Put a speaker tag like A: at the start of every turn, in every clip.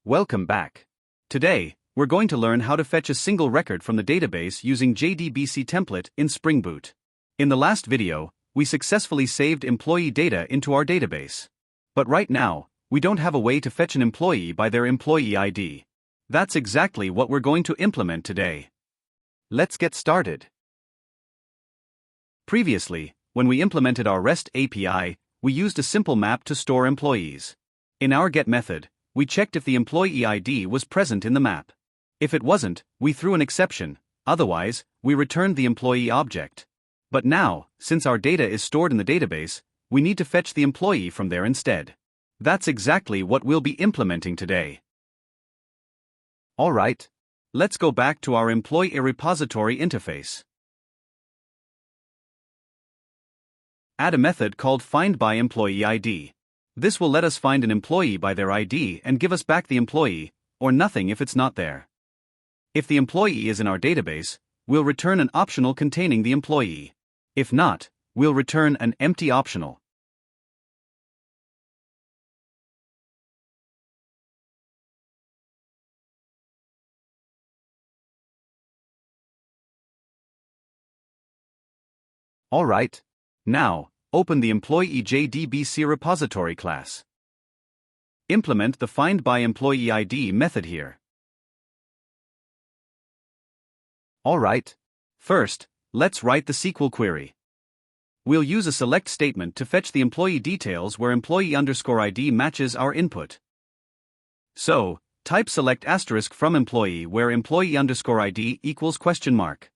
A: Welcome back. Today, we're going to learn how to fetch a single record from the database using JdbcTemplate in Spring Boot. In the last video, we successfully saved employee data into our database. But right now, we don't have a way to fetch an employee by their employee ID. That's exactly what we're going to implement today. Let's get started. Previously, when we implemented our REST API, we used a simple map to store employees. In our get method, we checked if the employee ID was present in the map. If it wasn't, we threw an exception, otherwise, we returned the employee object. But now, since our data is stored in the database, we need to fetch the employee from there instead. That's exactly what we'll be implementing today. Alright. Let's go back to our employee repository interface. Add a method called findByEmployeeID. This will let us find an employee by their ID and give us back the employee, or nothing if it's not there. If the employee is in our database, we'll return an optional containing the employee. If not, we'll return an empty optional. Alright. Now, open the employee JdBc repository class. Implement the findByEmployeeID method here. Alright. First, let's write the SQL query. We'll use a select statement to fetch the employee details where employee_ID matches our input. So, type select asterisk from employee where employee_ID equals question mark.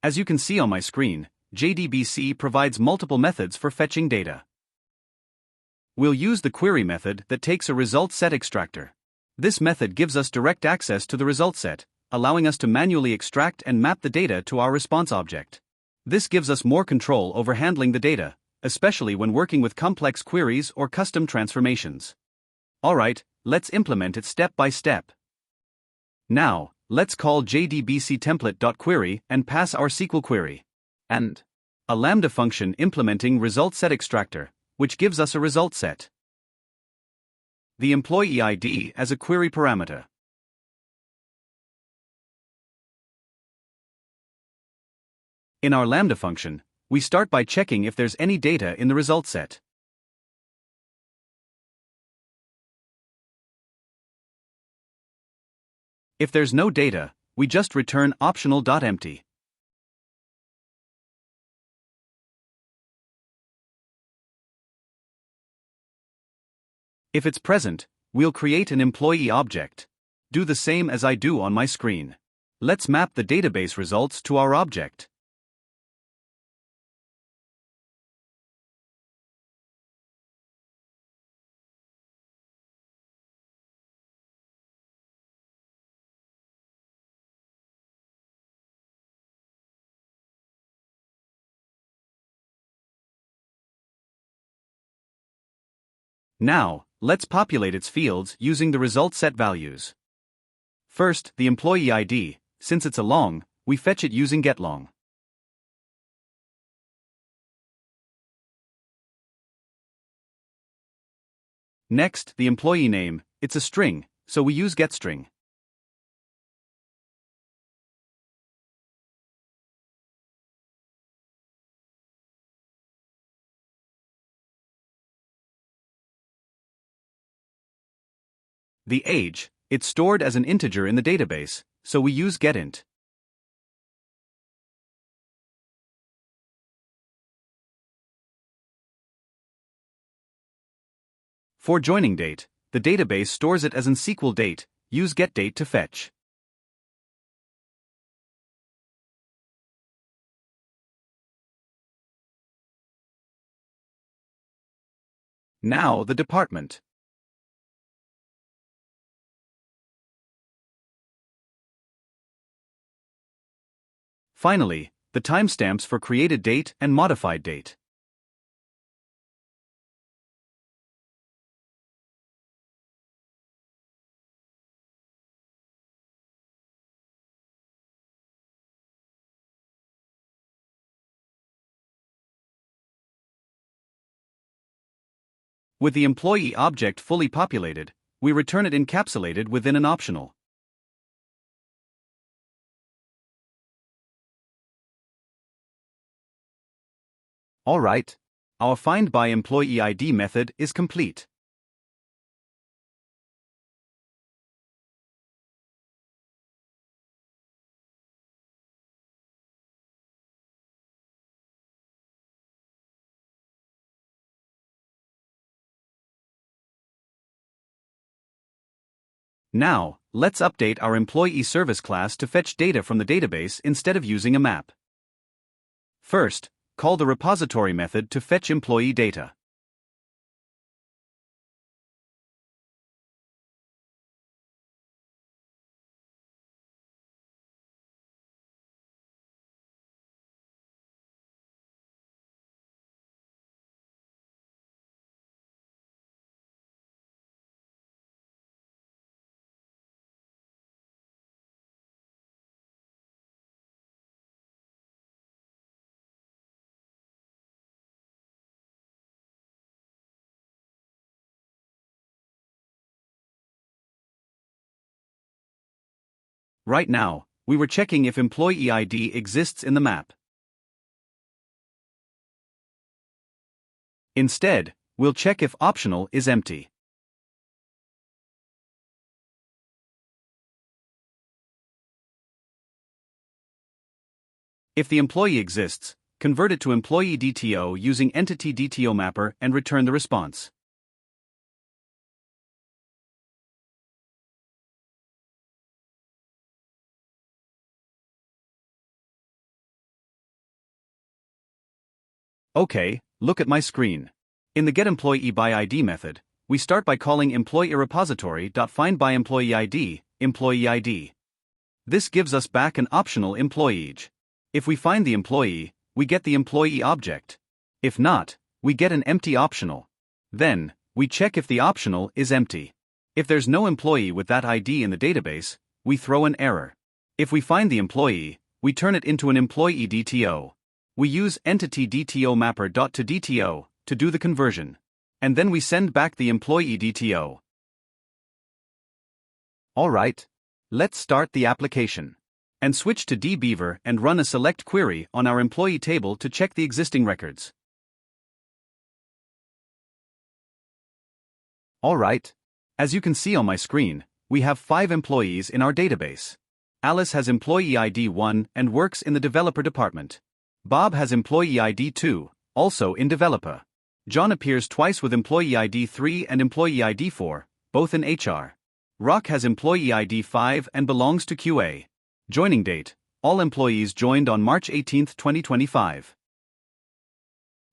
A: As you can see on my screen, JdBc provides multiple methods for fetching data. We'll use the query method that takes a result set extractor. This method gives us direct access to the result set, allowing us to manually extract and map the data to our response object. This gives us more control over handling the data, especially when working with complex queries or custom transformations. Alright, let's implement it step by step. Now, let's call JdbcTemplate.query and pass our SQL query. And a Lambda function implementing result set extractor, which gives us a result set. The employee ID as a query parameter. In our Lambda function, we start by checking if there's any data in the result set. If there's no data, we just return optional.empty. If it's present, we'll create an employee object. Do the same as I do on my screen. Let's map the database results to our object. Now, let's populate its fields using the result set values. First, the employee ID. Since it's a long, we fetch it using getLong. Next, the employee name. It's a string, so we use getString. The age, it's stored as an integer in the database, so we use getInt. For joining date, the database stores it as an SQL date, use getDate to fetch. Now the department. Finally, the timestamps for created date and modified date. With the employee object fully populated, we return it encapsulated within an optional. Alright, our find by employee ID method is complete. Now, let's update our employee service class to fetch data from the database instead of using a map. First, call the repository method to fetch employee data. Right now, we were checking if employee ID exists in the map. Instead, we'll check if optional is empty. If the employee exists, convert it to employee DTO using entity DTO mapper and return the response. Okay, look at my screen. In the getEmployeeById method, we start by calling employeeRepository.findByEmployeeId, employee ID. This gives us back an optional employee. If we find the employee, we get the employee object. If not, we get an empty optional. Then, we check if the optional is empty. If there's no employee with that ID in the database, we throw an error. If we find the employee, we turn it into an employee DTO. We use entity DTO mapper.toDTO to do the conversion. And then we send back the employee DTO. Alright, let's start the application. And switch to dbeaver and run a select query on our employee table to check the existing records. Alright, as you can see on my screen, we have 5 employees in our database. Alice has employee ID 1 and works in the developer department. Bob has employee ID 2, also in developer. John appears twice with employee ID 3 and employee ID 4, both in HR. Rock has employee ID 5 and belongs to QA. Joining date: all employees joined on March 18, 2025.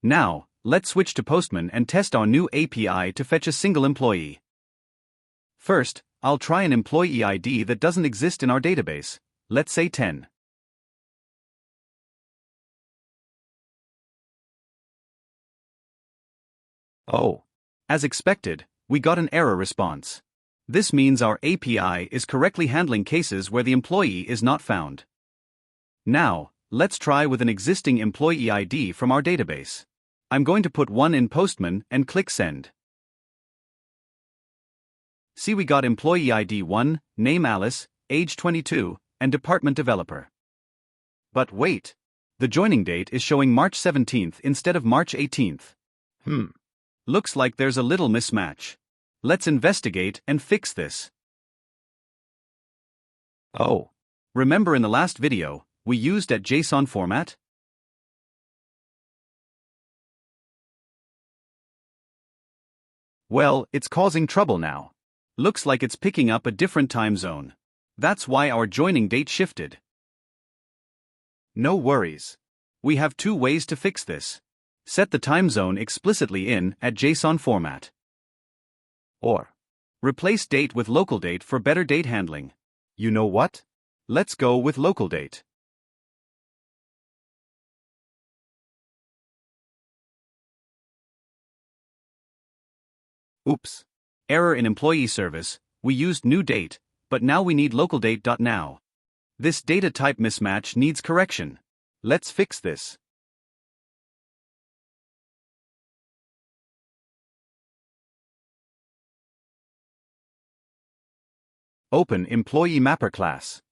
A: Now, let's switch to Postman and test our new API to fetch a single employee. First, I'll try an employee ID that doesn't exist in our database, let's say 10. Oh. As expected, we got an error response. This means our API is correctly handling cases where the employee is not found. Now, let's try with an existing employee ID from our database. I'm going to put one in Postman and click Send. See, we got employee ID 1, name Alice, age 22, and department developer. But wait! The joining date is showing March 17th instead of March 18th. Looks like there's a little mismatch. Let's investigate and fix this. Oh. Remember in the last video, we used .json format? Well, it's causing trouble now. Looks like it's picking up a different time zone. That's why our joining date shifted. No worries. We have 2 ways to fix this. Set the time zone explicitly in at JSON format. Or replace date with local date for better date handling. You know what? Let's go with local date. Oops. Error in employee service. We used new date, but now we need local date.now. This data type mismatch needs correction. Let's fix this. Open Employee Mapper class.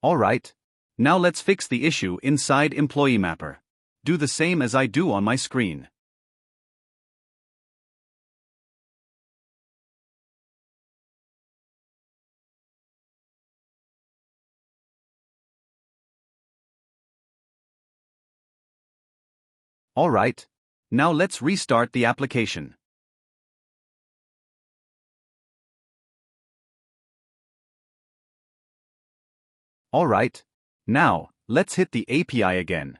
A: Alright. Now let's fix the issue inside Employee Mapper. Do the same as I do on my screen. Alright. Now let's restart the application. Alright. Now, let's hit the API again.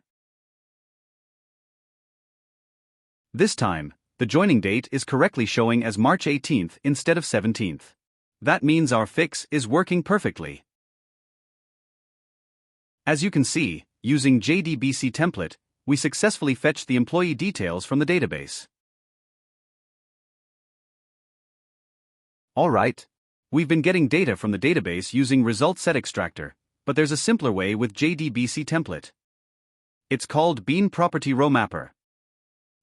A: This time, the joining date is correctly showing as March 18th instead of 17th. That means our fix is working perfectly. As you can see, using JdbcTemplate, we successfully fetched the employee details from the database. Alright. We've been getting data from the database using result set extractor, but there's a simpler way with JdbcTemplate. It's called Bean Property RowMapper.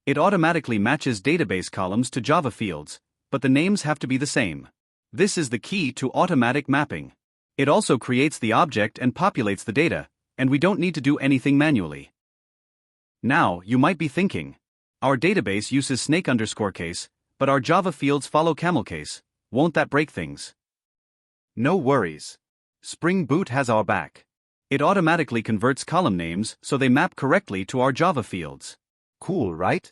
A: It automatically matches database columns to Java fields, but the names have to be the same. This is the key to automatic mapping. It also creates the object and populates the data, and we don't need to do anything manually. Now, you might be thinking, our database uses snake_case, but our Java fields follow camel case. Won't that break things? No worries. Spring Boot has our back. It automatically converts column names so they map correctly to our Java fields. Cool, right?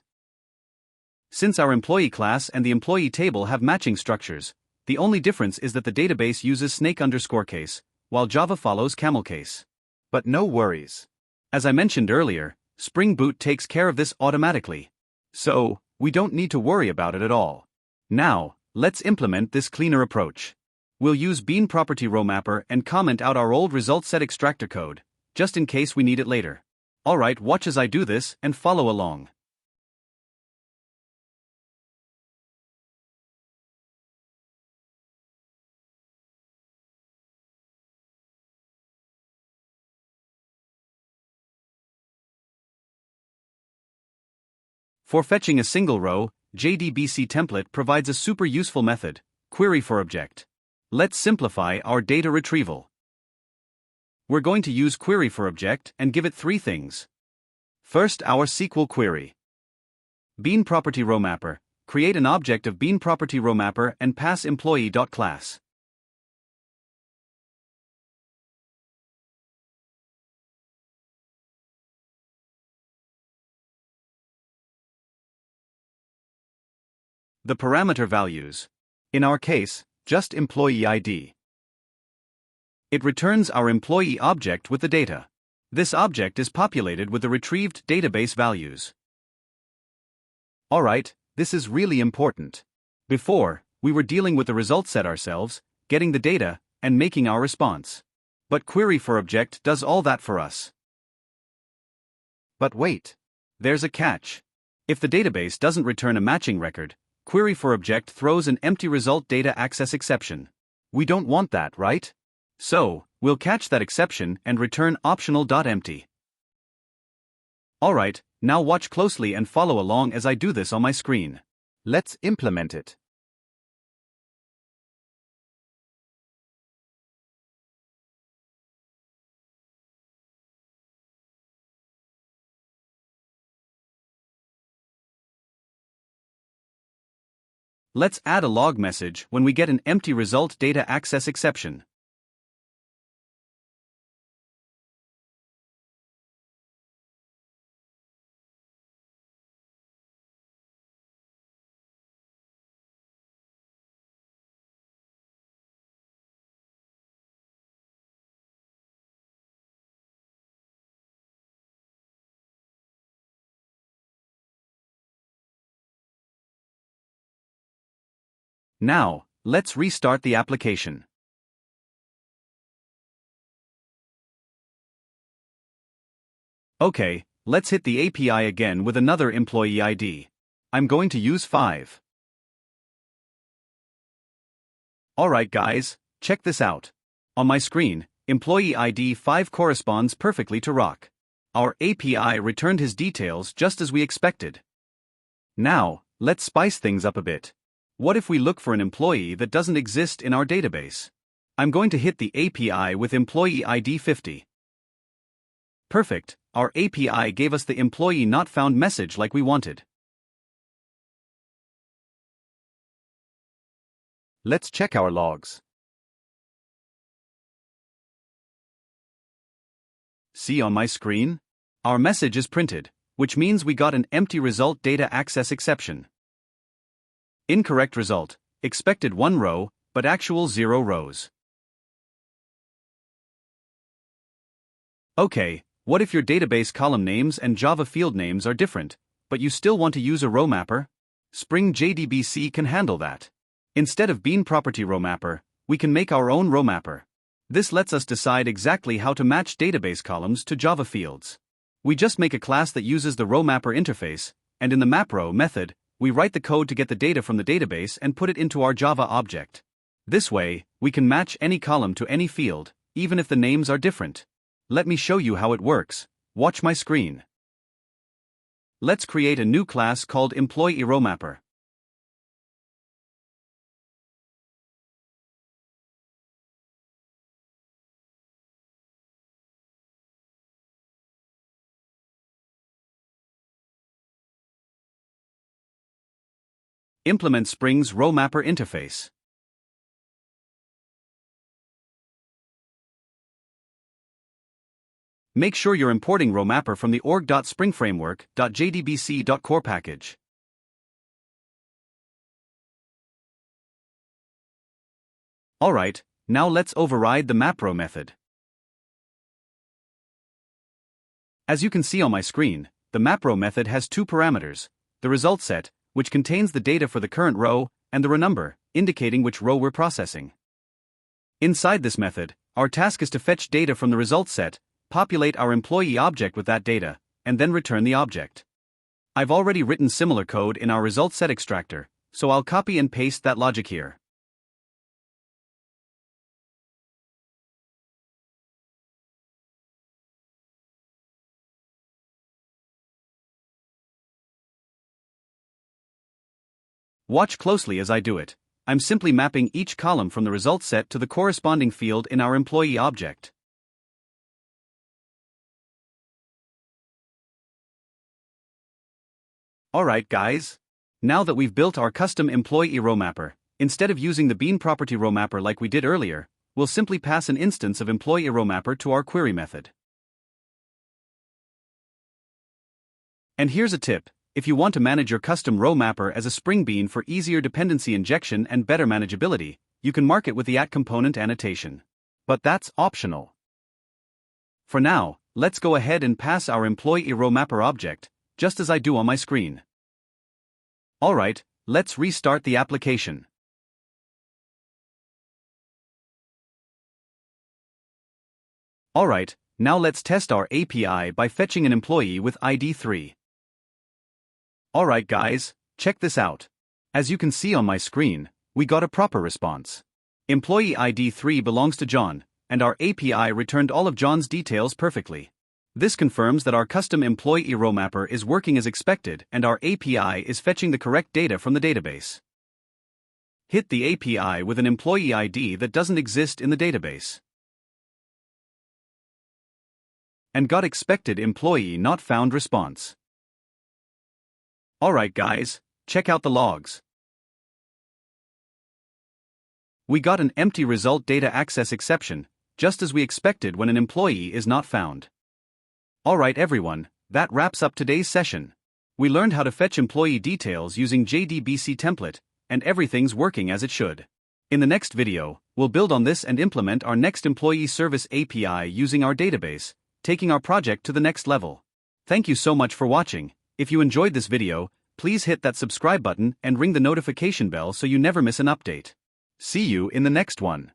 A: Since our employee class and the employee table have matching structures, the only difference is that the database uses snake_case, while Java follows camel case. But no worries. As I mentioned earlier, Spring Boot takes care of this automatically. So, we don't need to worry about it at all. Now, let's implement this cleaner approach. We'll use Bean Property RowMapper and comment out our old result set extractor code, just in case we need it later. Alright, watch as I do this and follow along. For fetching a single row, JdbcTemplate provides a super useful method, query for object. Let's simplify our data retrieval. We're going to use query for object and give it three things. First, our SQL query. Bean Property RowMapper. Create an object of Bean Property RowMapper and pass employee.class. The parameter values. In our case, just employee ID. It returns our employee object with the data. This object is populated with the retrieved database values. Alright, this is really important. Before, we were dealing with the result set ourselves, getting the data, and making our response. But query for object does all that for us. But wait. There's a catch. If the database doesn't return a matching record, query for object throws an empty result data access exception. We don't want that, right? So, we'll catch that exception and return optional.empty. Alright, now watch closely and follow along as I do this on my screen. Let's implement it. Let's add a log message when we get an empty result data access exception. Now, let's restart the application. Okay, let's hit the API again with another employee ID. I'm going to use 5. Alright guys, check this out. On my screen, employee ID 5 corresponds perfectly to Rock. Our API returned his details just as we expected. Now, let's spice things up a bit. What if we look for an employee that doesn't exist in our database? I'm going to hit the API with employee ID 50. Perfect, our API gave us the employee not found message like we wanted. Let's check our logs. See on my screen? Our message is printed, which means we got an empty result data access exception. Incorrect result, expected 1 row, but actual 0 rows. Okay, what if your database column names and Java field names are different, but you still want to use a RowMapper? Spring JdBc can handle that. Instead of bean property RowMapper, we can make our own RowMapper. This lets us decide exactly how to match database columns to Java fields. We just make a class that uses the RowMapper interface, and in the MapRow method, we write the code to get the data from the database and put it into our Java object. This way, we can match any column to any field, even if the names are different. Let me show you how it works. Watch my screen. Let's create a new class called Employee RowMapper. Implement Spring's RowMapper interface. Make sure you're importing RowMapper from the org.springframework.jdbc.core package. Alright, now let's override the MapRow method. As you can see on my screen, the MapRow method has 2 parameters, the result set, which contains the data for the current row, and the rownumber, indicating which row we're processing. Inside this method, our task is to fetch data from the results set, populate our employee object with that data, and then return the object. I've already written similar code in our results set extractor, so I'll copy and paste that logic here. Watch closely as I do it. I'm simply mapping each column from the result set to the corresponding field in our employee object. Alright guys. Now that we've built our custom employee RowMapper, instead of using the bean property RowMapper like we did earlier, we'll simply pass an instance of employee RowMapper to our query method. And here's a tip. If you want to manage your custom RowMapper as a Spring Bean for easier dependency injection and better manageability, you can mark it with the @component annotation. But that's optional. For now, let's go ahead and pass our employee RowMapper object, just as I do on my screen. Alright, let's restart the application. Alright, now let's test our API by fetching an employee with ID 3. Alright guys, check this out. As you can see on my screen, we got a proper response. Employee ID 3 belongs to John, and our API returned all of John's details perfectly. This confirms that our custom employee RowMapper is working as expected and our API is fetching the correct data from the database. Hit the API with an employee ID that doesn't exist in the database. And got expected employee not found response. Alright guys, check out the logs. We got an empty result data access exception, just as we expected when an employee is not found. Alright everyone, that wraps up today's session. We learned how to fetch employee details using JdbcTemplate, and everything's working as it should. In the next video, we'll build on this and implement our next employee service API using our database, taking our project to the next level. Thank you so much for watching. If you enjoyed this video, Please hit that subscribe button and ring the notification bell so you never miss an update. See you in the next one.